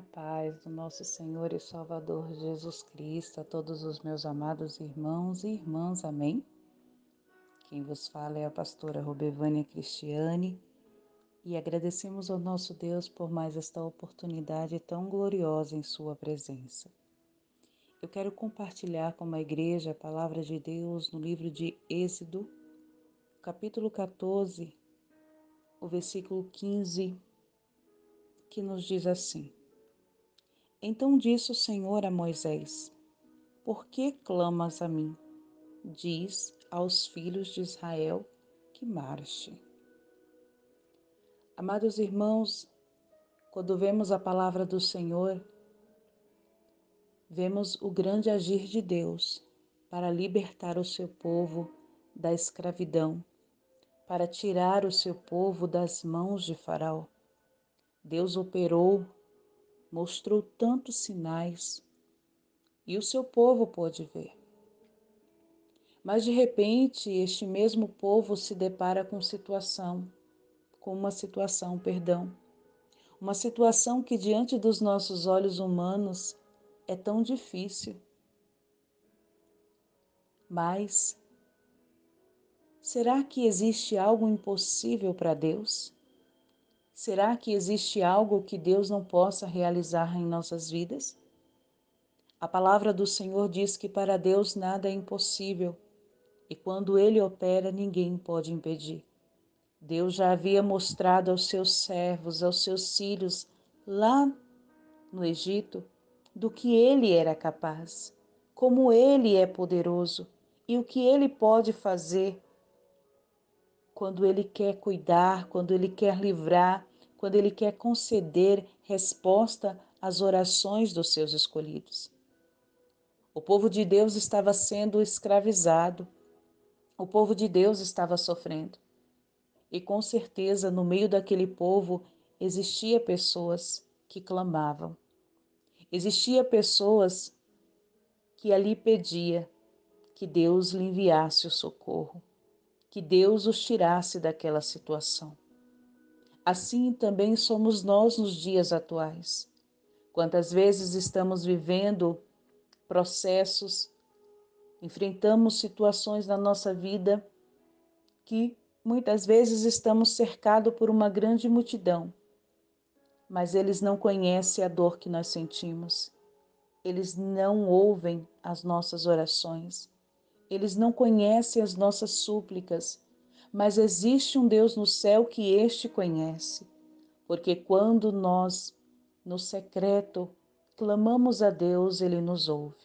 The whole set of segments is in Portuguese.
A paz do nosso Senhor e Salvador Jesus Cristo, a todos os meus amados irmãos e irmãs, amém? Quem vos fala é a pastora Robevânia Cristiane e agradecemos ao nosso Deus por mais esta oportunidade tão gloriosa em Sua presença. Eu quero compartilhar com a igreja a palavra de Deus no livro de Êxodo, capítulo 14, o versículo 15, que nos diz assim: Então disse o Senhor a Moisés: Por que clamas a mim? Diz aos filhos de Israel que marche. Amados irmãos, quando vemos a palavra do Senhor, vemos o grande agir de Deus para libertar o seu povo da escravidão, para tirar o seu povo das mãos de Faraó. Deus operou, mostrou tantos sinais e o seu povo pôde ver. Mas de repente, este mesmo povo se depara com uma situação que diante dos nossos olhos humanos é tão difícil. Mas será que existe algo impossível para Deus? Será que existe algo que Deus não possa realizar em nossas vidas? A palavra do Senhor diz que para Deus nada é impossível e quando Ele opera, ninguém pode impedir. Deus já havia mostrado aos seus servos, aos seus filhos, lá no Egito, do que Ele era capaz, como Ele é poderoso e o que Ele pode fazer quando Ele quer cuidar, quando Ele quer livrar, quando Ele quer conceder resposta às orações dos seus escolhidos. O povo de Deus estava sendo escravizado, o povo de Deus estava sofrendo. E com certeza no meio daquele povo existia pessoas que clamavam. Existia pessoas que ali pedia que Deus lhe enviasse o socorro, que Deus os tirasse daquela situação. Assim também somos nós nos dias atuais. Quantas vezes estamos vivendo processos, enfrentamos situações na nossa vida que muitas vezes estamos cercados por uma grande multidão, mas eles não conhecem a dor que nós sentimos. Eles não ouvem as nossas orações. Eles não conhecem as nossas súplicas. Mas existe um Deus no céu que este conhece. Porque quando nós, no secreto, clamamos a Deus, Ele nos ouve.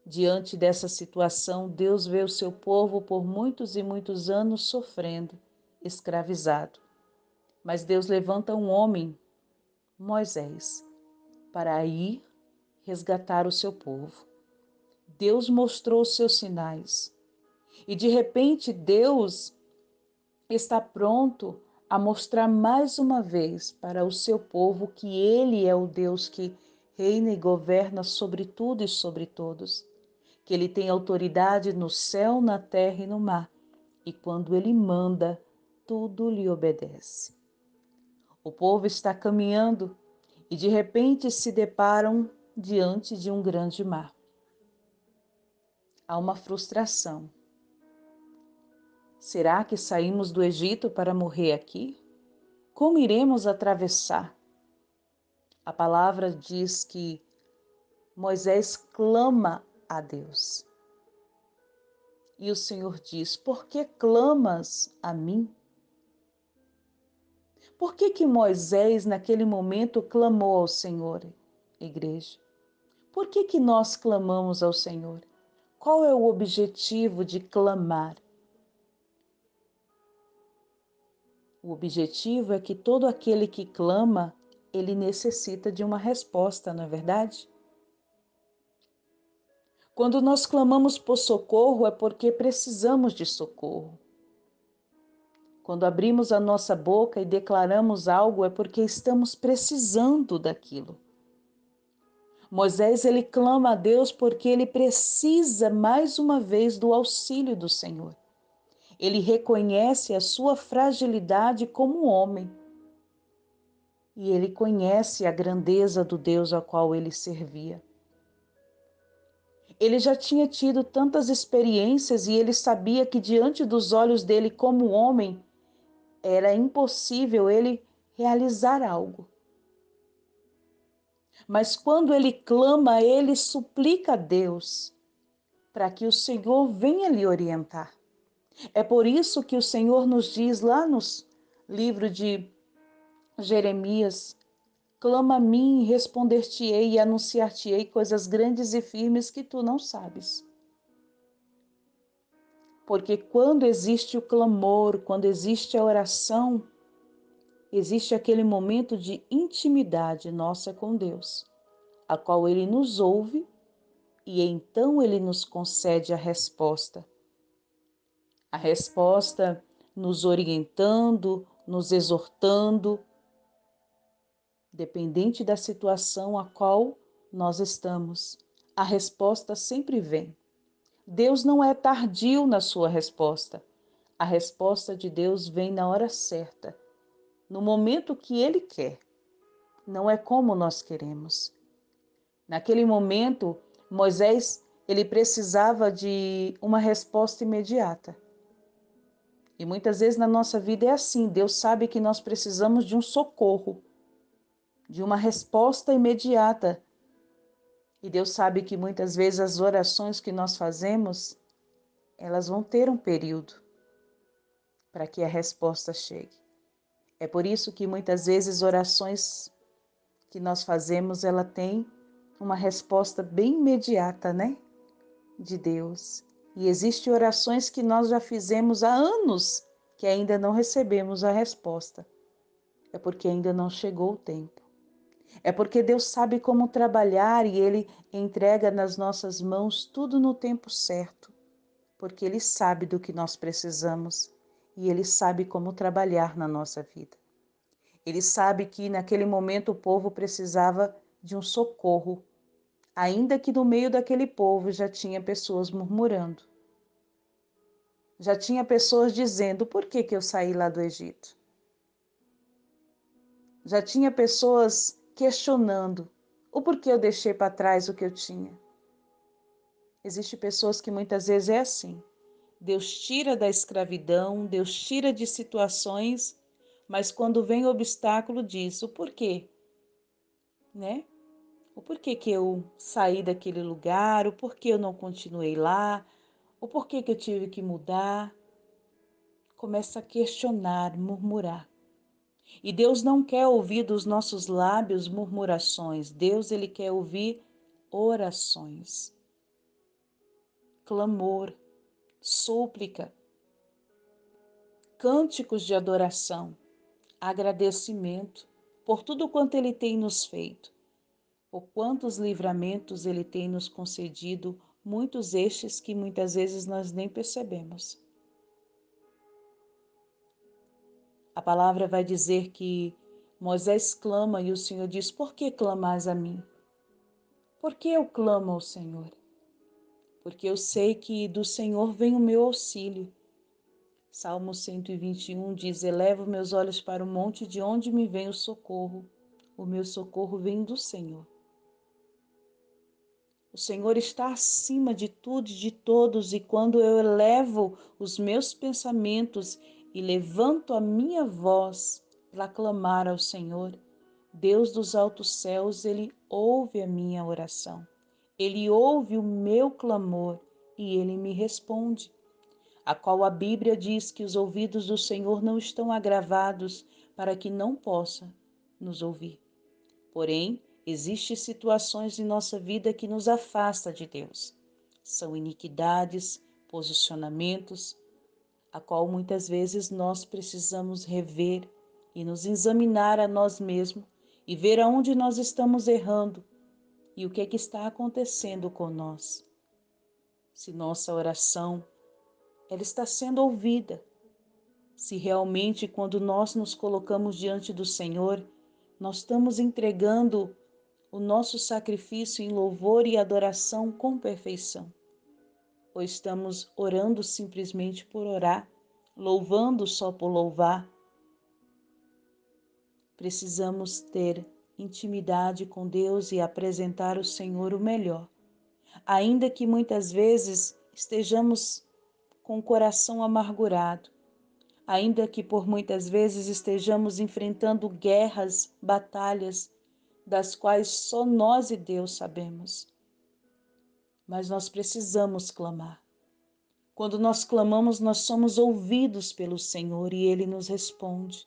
Diante dessa situação, Deus vê o seu povo por muitos e muitos anos sofrendo, escravizado. Mas Deus levanta um homem, Moisés, para ir resgatar o seu povo. Deus mostrou os seus sinais. E de repente Deus está pronto a mostrar mais uma vez para o seu povo que Ele é o Deus que reina e governa sobre tudo e sobre todos. Que Ele tem autoridade no céu, na terra e no mar. E quando Ele manda, tudo lhe obedece. O povo está caminhando e de repente se deparam diante de um grande mar. Há uma frustração. Será que saímos do Egito para morrer aqui? Como iremos atravessar? A palavra diz que Moisés clama a Deus. E o Senhor diz: Por que clamas a mim? Por que Moisés, naquele momento, clamou ao Senhor, igreja? Por que nós clamamos ao Senhor? Qual é o objetivo de clamar? O objetivo é que todo aquele que clama, ele necessita de uma resposta, não é verdade? Quando nós clamamos por socorro, é porque precisamos de socorro. Quando abrimos a nossa boca e declaramos algo, é porque estamos precisando daquilo. Moisés, ele clama a Deus porque ele precisa mais uma vez do auxílio do Senhor. Ele reconhece a sua fragilidade como homem. e ele conhece a grandeza do Deus ao qual ele servia. Ele já tinha tido tantas experiências e ele sabia que diante dos olhos dele como homem era impossível ele realizar algo. Mas quando ele clama, ele suplica a Deus para que o Senhor venha lhe orientar. É por isso que o Senhor nos diz lá no livro de Jeremias: clama a mim e responder-te-ei e anunciar-te-ei coisas grandes e firmes que tu não sabes. Porque quando existe o clamor, quando existe a oração, existe aquele momento de intimidade nossa com Deus, a qual Ele nos ouve e então Ele nos concede a resposta. A resposta nos orientando, nos exortando, dependente da situação a qual nós estamos. A resposta sempre vem. Deus não é tardio na sua resposta. A resposta de Deus vem na hora certa, no momento que Ele quer. Não é como nós queremos. Naquele momento, Moisés, ele precisava de uma resposta imediata. E muitas vezes na nossa vida é assim, Deus sabe que nós precisamos de um socorro, de uma resposta imediata. E Deus sabe que muitas vezes as orações que nós fazemos, elas vão ter um período para que a resposta chegue. É por isso que muitas vezes orações que nós fazemos, ela tem uma resposta bem imediata, né? De Deus. E existem orações que nós já fizemos há anos que ainda não recebemos a resposta. É porque ainda não chegou o tempo. É porque Deus sabe como trabalhar e Ele entrega nas nossas mãos tudo no tempo certo. Porque Ele sabe do que nós precisamos e Ele sabe como trabalhar na nossa vida. Ele sabe que naquele momento o povo precisava de um socorro, ainda que no meio daquele povo já tinha pessoas murmurando. Já tinha pessoas dizendo: por que eu saí lá do Egito? Já tinha pessoas questionando o porquê eu deixei para trás o que eu tinha. Existem pessoas que muitas vezes é assim. Deus tira da escravidão, Deus tira de situações, mas quando vem o obstáculo diz o porquê, né? O porquê que eu saí daquele lugar, o porquê eu não continuei lá, o porquê que eu tive que mudar. Começa a questionar, murmurar. E Deus não quer ouvir dos nossos lábios murmurações. Deus, ele quer ouvir orações, clamor, súplica, cânticos de adoração, agradecimento por tudo quanto ele tem nos feito, por quantos livramentos ele tem nos concedido, muitos estes que muitas vezes nós nem percebemos. A palavra vai dizer que Moisés clama e o Senhor diz: por que clamais a mim? Por que eu clamo ao Senhor? Porque eu sei que do Senhor vem o meu auxílio. Salmo 121 diz: elevo meus olhos para o monte de onde me vem o socorro. O meu socorro vem do Senhor. O Senhor está acima de tudo e de todos, e quando eu elevo os meus pensamentos e levanto a minha voz para clamar ao Senhor, Deus dos altos céus, Ele ouve a minha oração. Ele ouve o meu clamor e Ele me responde, a qual a Bíblia diz que os ouvidos do Senhor não estão agravados para que não possa nos ouvir. Porém, existem situações em nossa vida que nos afasta de Deus. São iniquidades, posicionamentos, a qual muitas vezes nós precisamos rever e nos examinar a nós mesmos e ver aonde nós estamos errando e o que é que está acontecendo com nós. Se nossa oração ela está sendo ouvida, se realmente quando nós nos colocamos diante do Senhor, nós estamos entregando o nosso sacrifício em louvor e adoração com perfeição, ou estamos orando simplesmente por orar, louvando só por louvar, Precisamos ter intimidade com Deus e apresentar ao Senhor o melhor, ainda que muitas vezes estejamos com o coração amargurado, ainda que por muitas vezes estejamos enfrentando guerras, batalhas, das quais só nós e Deus sabemos. Mas nós precisamos clamar. Quando nós clamamos, nós somos ouvidos pelo Senhor e Ele nos responde.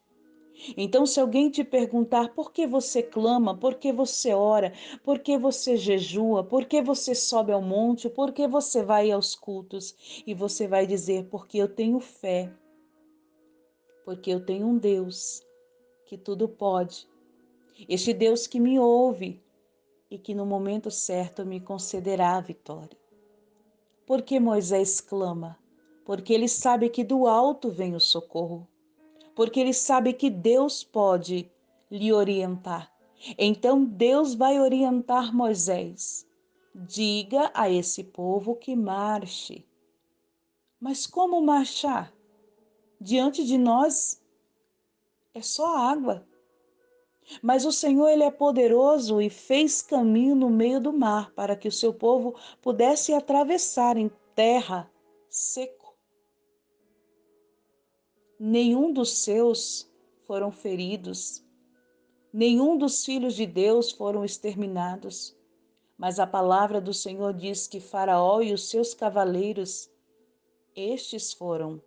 Então, se alguém te perguntar por que você clama, por que você ora, por que você jejua, por que você sobe ao monte, por que você vai aos cultos, e você vai dizer, porque eu tenho fé, porque eu tenho um Deus que tudo pode, este Deus que me ouve e que no momento certo me concederá a vitória. Por que Moisés clama? Porque ele sabe que do alto vem o socorro, porque ele sabe que Deus pode lhe orientar. Então Deus vai orientar Moisés. Diga a esse povo que marche. Mas como marchar? Diante de nós é só água. Mas o Senhor, ele é poderoso e fez caminho no meio do mar para que o seu povo pudesse atravessar em terra seco. Nenhum dos seus foram feridos, nenhum dos filhos de Deus foram exterminados. Mas a palavra do Senhor diz que Faraó e os seus cavaleiros, estes foram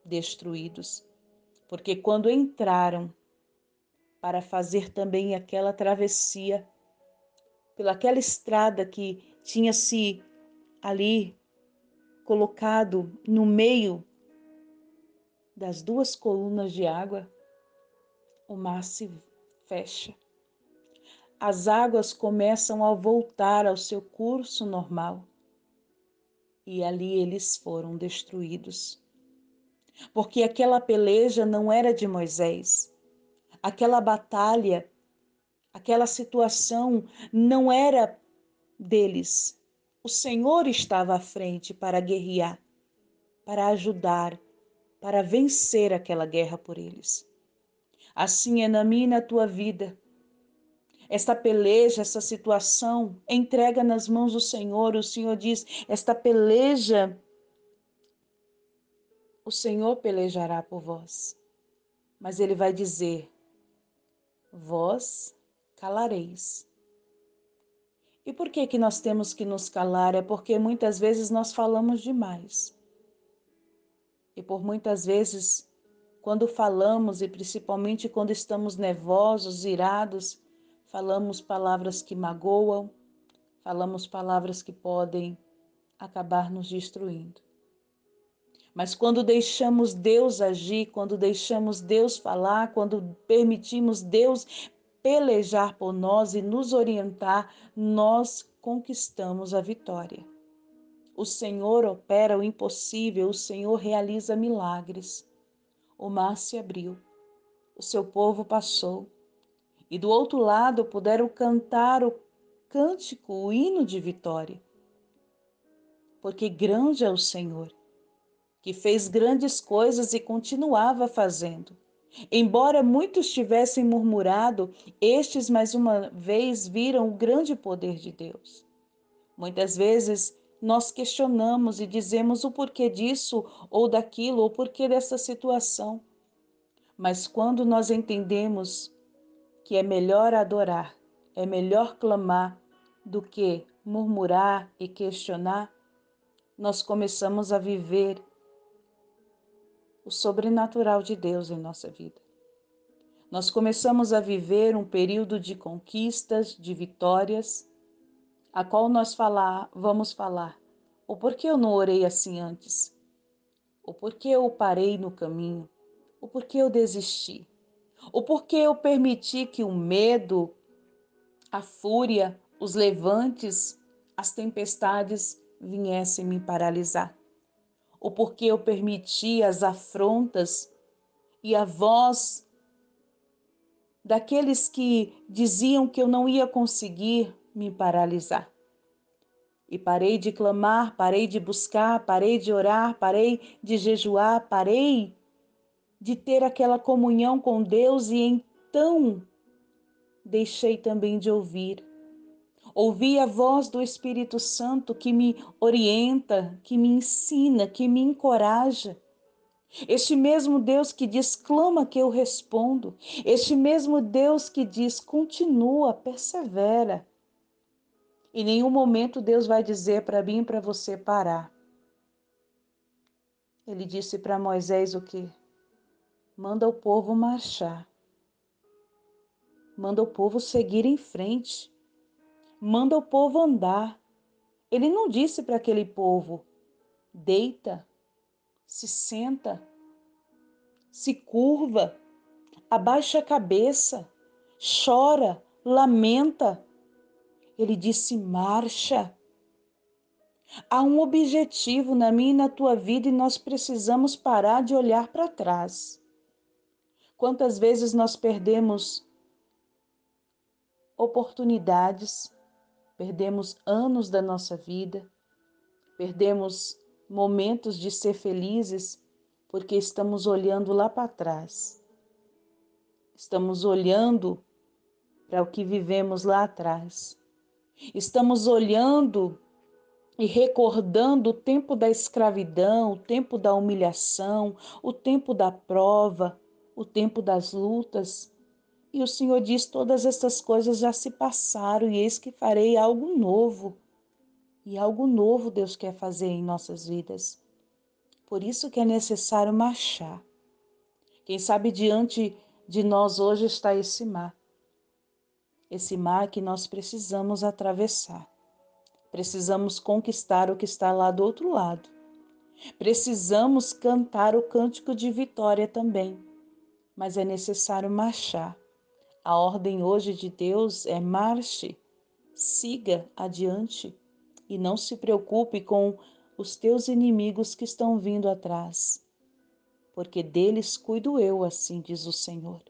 destruídos, porque quando entraram para fazer também aquela travessia, pelaquela estrada que tinha se ali colocado no meio das duas colunas de água, o mar se fecha. As águas começam a voltar ao seu curso normal e ali eles foram destruídos. Porque aquela peleja não era de Moisés, aquela batalha, aquela situação não era deles. O Senhor estava à frente para guerrear, para ajudar, para vencer aquela guerra por eles. Assim é na minha e na tua vida. Esta peleja, essa situação, entrega nas mãos do Senhor. O Senhor diz, esta peleja, o Senhor pelejará por vós. Mas Ele vai dizer, vós calareis. E por que que nós temos que nos calar? É porque muitas vezes nós falamos demais. E por muitas vezes, quando falamos, e principalmente quando estamos nervosos, irados, falamos palavras que magoam, falamos palavras que podem acabar nos destruindo. Mas quando deixamos Deus agir, quando deixamos Deus falar, quando permitimos Deus pelejar por nós e nos orientar, nós conquistamos a vitória. O Senhor opera o impossível, o Senhor realiza milagres. O mar se abriu, o seu povo passou, e do outro lado puderam cantar o cântico, o hino de vitória. Porque grande é o Senhor, que fez grandes coisas e continuava fazendo. Embora muitos tivessem murmurado, estes mais uma vez viram o grande poder de Deus. Muitas vezes nós questionamos e dizemos o porquê disso ou daquilo, ou porquê dessa situação. Mas quando nós entendemos que é melhor adorar, é melhor clamar do que murmurar e questionar, nós começamos a viver o sobrenatural de Deus em nossa vida. Nós começamos a viver um período de conquistas, de vitórias, a qual nós vamos falar o porquê eu não orei assim antes, o porquê eu parei no caminho, o porquê eu desisti, o porquê eu permiti que o medo, a fúria, os levantes, as tempestades viessem me paralisar, o porquê eu permiti as afrontas e a voz daqueles que diziam que eu não ia conseguir me paralisar. E parei de clamar, parei de buscar, parei de orar, parei de jejuar, parei de ter aquela comunhão com Deus e então deixei também de ouvir. Ouvi a voz do Espírito Santo que me orienta, que me ensina, que me encoraja. Este mesmo Deus que diz, clama que eu respondo. Este mesmo Deus que diz, continua, persevera. Em nenhum momento Deus vai dizer para mim e para você parar. Ele disse para Moisés o quê? Manda o povo marchar. Manda o povo seguir em frente. Manda o povo andar. Ele não disse para aquele povo, deita, se senta, se curva, abaixa a cabeça, chora, lamenta. Ele disse, marcha. Há um objetivo na minha e na tua vida e nós precisamos parar de olhar para trás. Quantas vezes nós perdemos oportunidades, perdemos anos da nossa vida, perdemos momentos de ser felizes porque estamos olhando lá para trás. Estamos olhando para o que vivemos lá atrás. Estamos olhando e recordando o tempo da escravidão, o tempo da humilhação, o tempo da prova, o tempo das lutas. E o Senhor diz: todas essas coisas já se passaram, e eis que farei algo novo. E algo novo Deus quer fazer em nossas vidas. Por isso que é necessário marchar. Quem sabe diante de nós hoje está esse mar. Esse mar que nós precisamos atravessar. Precisamos conquistar o que está lá do outro lado. Precisamos cantar o cântico de vitória também. Mas é necessário marchar. A ordem hoje de Deus é marche, siga adiante e não se preocupe com os teus inimigos que estão vindo atrás, porque deles cuido eu, assim diz o Senhor.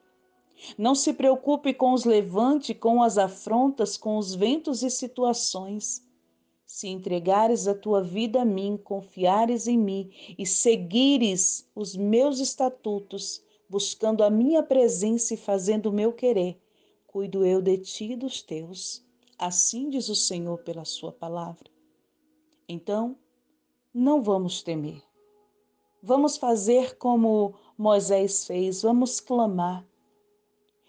Não se preocupe com os levantes, com as afrontas, com os ventos e situações. Se entregares a tua vida a mim, confiares em mim e seguires os meus estatutos, buscando a minha presença e fazendo o meu querer, cuido eu de ti e dos teus. Assim diz o Senhor pela sua palavra. Então, não vamos temer. Vamos fazer como Moisés fez, vamos clamar.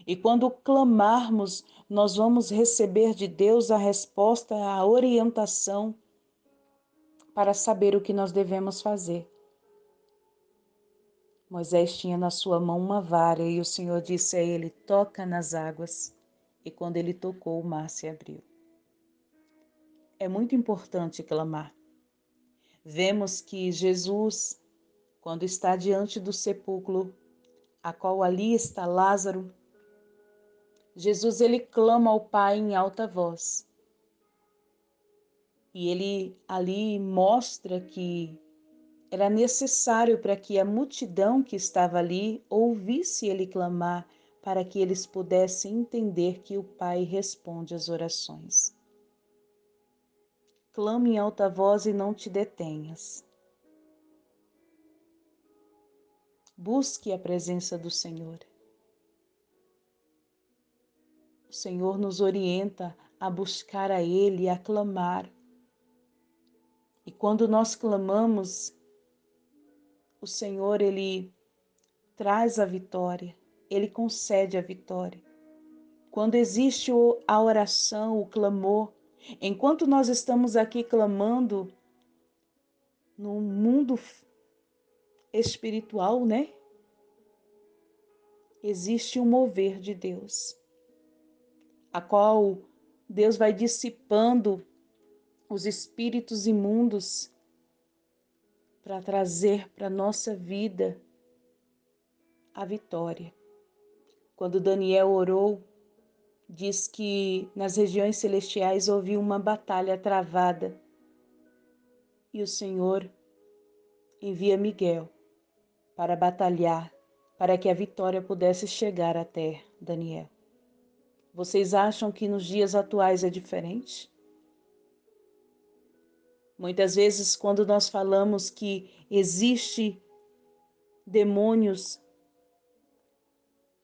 E quando clamarmos, nós vamos receber de Deus a resposta, a orientação para saber o que nós devemos fazer. Moisés tinha na sua mão uma vara e o Senhor disse a ele, toca nas águas. E quando ele tocou, o mar se abriu. É muito importante clamar. Vemos que Jesus, quando está diante do sepulcro, a qual ali está Lázaro, Jesus ele clama ao Pai em alta voz. E ele ali mostra que era necessário para que a multidão que estava ali ouvisse ele clamar, para que eles pudessem entender que o Pai responde às orações. Clame em alta voz e não te detenhas. Busque a presença do Senhor. O Senhor nos orienta a buscar a Ele, a clamar. E quando nós clamamos, o Senhor, Ele traz a vitória, Ele concede a vitória. Quando existe a oração, o clamor, enquanto nós estamos aqui clamando no mundo espiritual, né? Existe um mover de Deus, a qual Deus vai dissipando os espíritos imundos para trazer para a nossa vida a vitória. Quando Daniel orou, diz que nas regiões celestiais houve uma batalha travada e o Senhor envia Miguel para batalhar, para que a vitória pudesse chegar até Daniel. Vocês acham que nos dias atuais é diferente? Muitas vezes, quando nós falamos que existe demônios,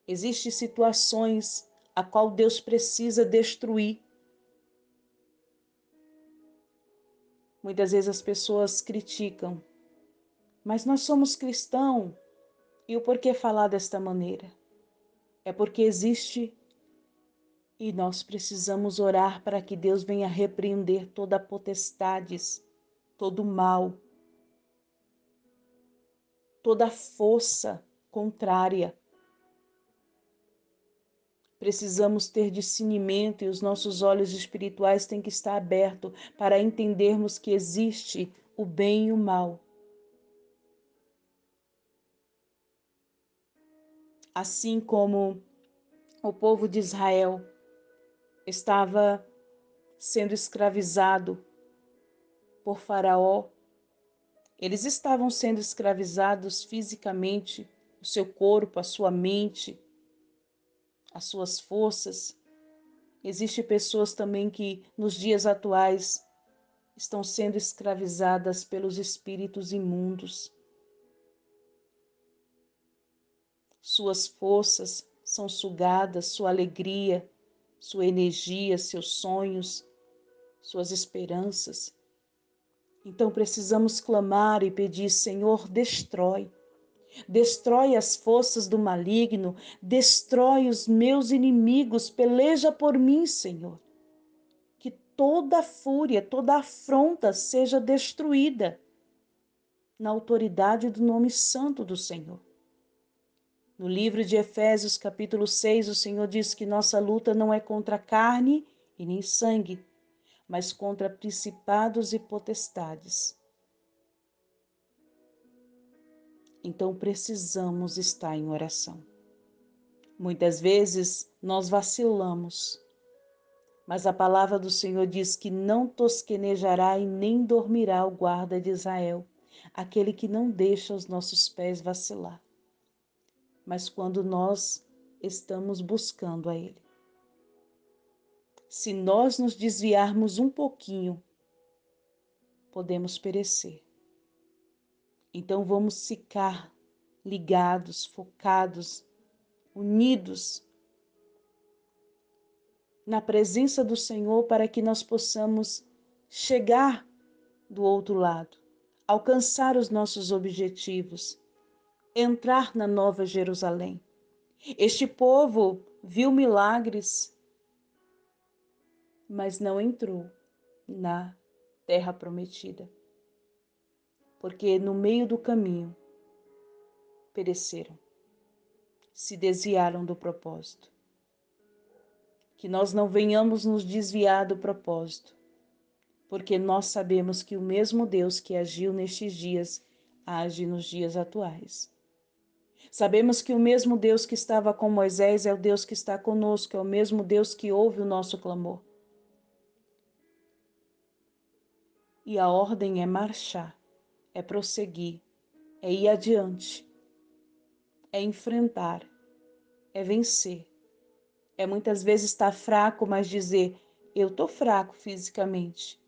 existem situações a qual Deus precisa destruir. Muitas vezes as pessoas criticam, mas nós somos cristãos, e o porquê falar desta maneira? É porque existe e nós precisamos orar para que Deus venha repreender toda potestades, todo mal, toda força contrária. Precisamos ter discernimento e os nossos olhos espirituais têm que estar abertos para entendermos que existe o bem e o mal. Assim como o povo de Israel estava sendo escravizado por Faraó, eles estavam sendo escravizados fisicamente, o seu corpo, a sua mente, as suas forças. Existem pessoas também que, nos dias atuais, estão sendo escravizadas pelos espíritos imundos. Suas forças são sugadas, sua alegria, sua energia, seus sonhos, suas esperanças. Então precisamos clamar e pedir: Senhor, destrói. Destrói as forças do maligno, destrói os meus inimigos, peleja por mim, Senhor. Que toda fúria, toda afronta seja destruída na autoridade do nome santo do Senhor. No livro de Efésios, capítulo 6, o Senhor diz que nossa luta não é contra carne e nem sangue, mas contra principados e potestades. Então precisamos estar em oração. Muitas vezes nós vacilamos, mas a palavra do Senhor diz que não tosquenejará e nem dormirá o guarda de Israel, aquele que não deixa os nossos pés vacilar. Mas quando nós estamos buscando a Ele. Se nós nos desviarmos um pouquinho, podemos perecer. Então vamos ficar ligados, focados, unidos na presença do Senhor para que nós possamos chegar do outro lado, alcançar os nossos objetivos, entrar na Nova Jerusalém. Este povo viu milagres, mas não entrou na terra prometida, porque no meio do caminho pereceram, se desviaram do propósito. Que nós não venhamos nos desviar do propósito, porque nós sabemos que o mesmo Deus que agiu nestes dias, age nos dias atuais. Sabemos que o mesmo Deus que estava com Moisés é o Deus que está conosco, é o mesmo Deus que ouve o nosso clamor. E a ordem é marchar, é prosseguir, é ir adiante, é enfrentar, é vencer. É muitas vezes estar fraco, mas dizer, eu estou fraco fisicamente,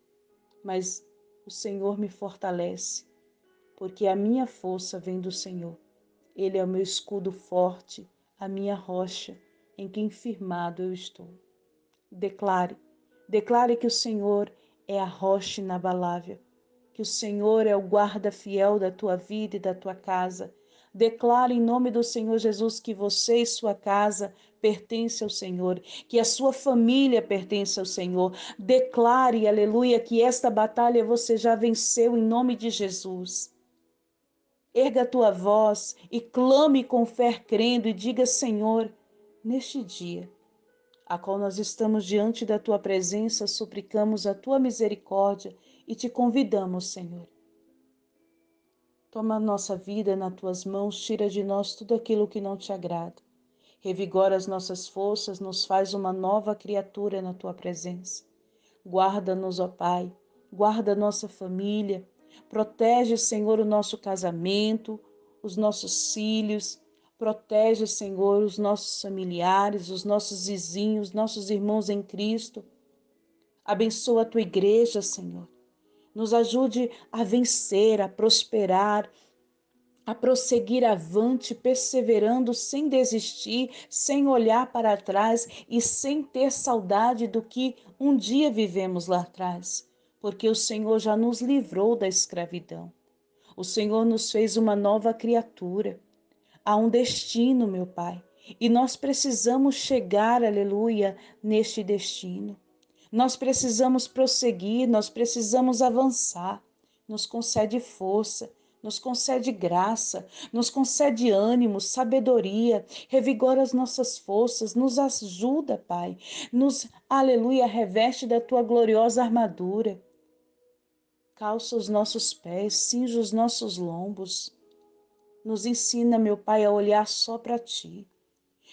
mas o Senhor me fortalece, porque a minha força vem do Senhor. Ele é o meu escudo forte, a minha rocha, em quem firmado eu estou. Declare que o Senhor é a rocha inabalável, que o Senhor é o guarda fiel da tua vida e da tua casa. Declare em nome do Senhor Jesus que você e sua casa pertence ao Senhor, que a sua família pertence ao Senhor. Declare, aleluia, que esta batalha você já venceu em nome de Jesus. Erga a tua voz e clame com fé crendo e diga, Senhor, neste dia, a qual nós estamos diante da tua presença, suplicamos a tua misericórdia e te convidamos, Senhor. Toma a nossa vida nas tuas mãos, tira de nós tudo aquilo que não te agrada. Revigora as nossas forças, nos faz uma nova criatura na tua presença. Guarda-nos, ó Pai, guarda a nossa família, protege, Senhor, o nosso casamento, os nossos filhos, protege, Senhor, os nossos familiares, os nossos vizinhos, nossos irmãos em Cristo. Abençoa a tua igreja, Senhor. Nos ajude a vencer, a prosperar, a prosseguir avante, perseverando sem desistir, sem olhar para trás e sem ter saudade do que um dia vivemos lá atrás, porque o Senhor já nos livrou da escravidão. O Senhor nos fez uma nova criatura. Há um destino, meu Pai, e nós precisamos chegar, aleluia, neste destino. Nós precisamos prosseguir, nós precisamos avançar. Nos concede força, nos concede graça, nos concede ânimo, sabedoria, revigora as nossas forças, nos ajuda, Pai. Nos, aleluia, reveste da tua gloriosa armadura. Calça os nossos pés, cinge os nossos lombos. Nos ensina, meu Pai, a olhar só para ti.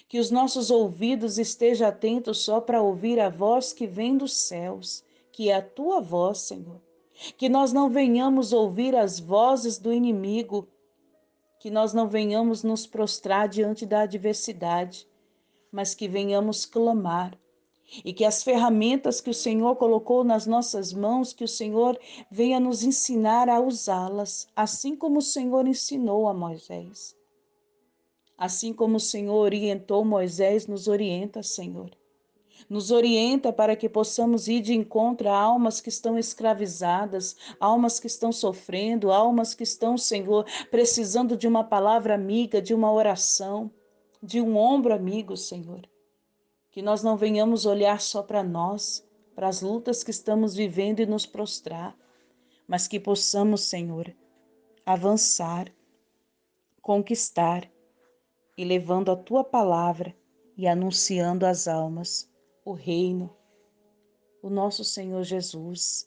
Que os nossos ouvidos estejam atentos só para ouvir a voz que vem dos céus, que é a tua voz, Senhor. Que nós não venhamos ouvir as vozes do inimigo, que nós não venhamos nos prostrar diante da adversidade, mas que venhamos clamar. E que as ferramentas que o Senhor colocou nas nossas mãos, que o Senhor venha nos ensinar a usá-las, assim como o Senhor ensinou a Moisés. Assim como o Senhor orientou Moisés, nos orienta, Senhor. Nos orienta para que possamos ir de encontro a almas que estão escravizadas, almas que estão sofrendo, almas que estão, Senhor, precisando de uma palavra amiga, de uma oração, de um ombro amigo, Senhor. Que nós não venhamos olhar só para nós, para as lutas que estamos vivendo e nos prostrar, mas que possamos, Senhor, avançar, conquistar e levando a tua palavra e anunciando às almas o reino, o nosso Senhor Jesus,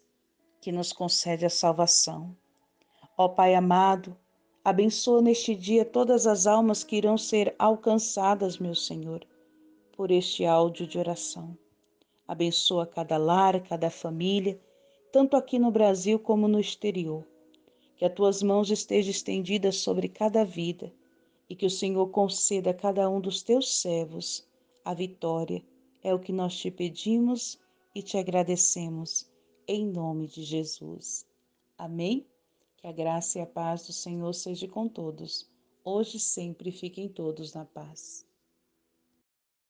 que nos concede a salvação. Ó Pai amado, abençoa neste dia todas as almas que irão ser alcançadas, meu Senhor, por este áudio de oração. Abençoa cada lar, cada família, tanto aqui no Brasil como no exterior. Que as tuas mãos estejam estendidas sobre cada vida e que o Senhor conceda a cada um dos teus servos a vitória. É o que nós te pedimos e te agradecemos, em nome de Jesus. Amém? Que a graça e a paz do Senhor seja com todos, hoje e sempre fiquem todos na paz.